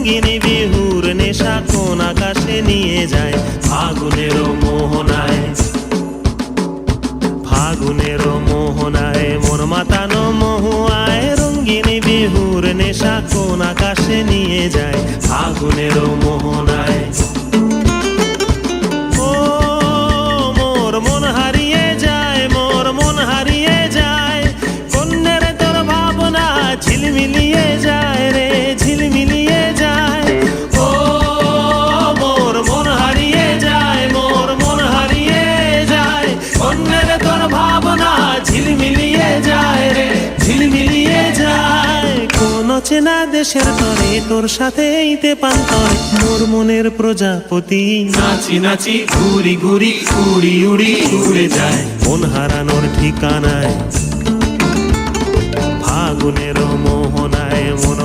রঙ্গিনী বিহুর নেশা কোন আকাশে নিয়ে যায় ফাগুনের মোহনায়। ফাগুনের মোহনায় মন মাতানো মহুয়ায়, রঙ্গিনী বিহুর নেশা কোন আকাশে নিয়ে যায় ফাগুনের মোহনায়। ও মোর মন হারিয়ে যায়, মোর মন হারিয়ে যায়, কন্যের তোর ভাবনা ঝিলমিলিয়ে যায় রে, ঝিলমিলিয়ে যায়। ও মোর মন হারিয়ে যায়, মোর মন হারিয়ে যায়, কন্যের তোর ভাবনা ঝিলমিলিয়ে যায় রে, ঝিলমিলিয়ে যায়। কোন চেনা দেশের তরে তোর সাথে এইতে পান্তরে, মোর মনের প্রজাপতি নাচি নাচি ঘুরি ঘুরি উড়ি উড়ি উড়ে যায় মন হারানোর ঠিকানায়। ফাগুনের মোহনায় মন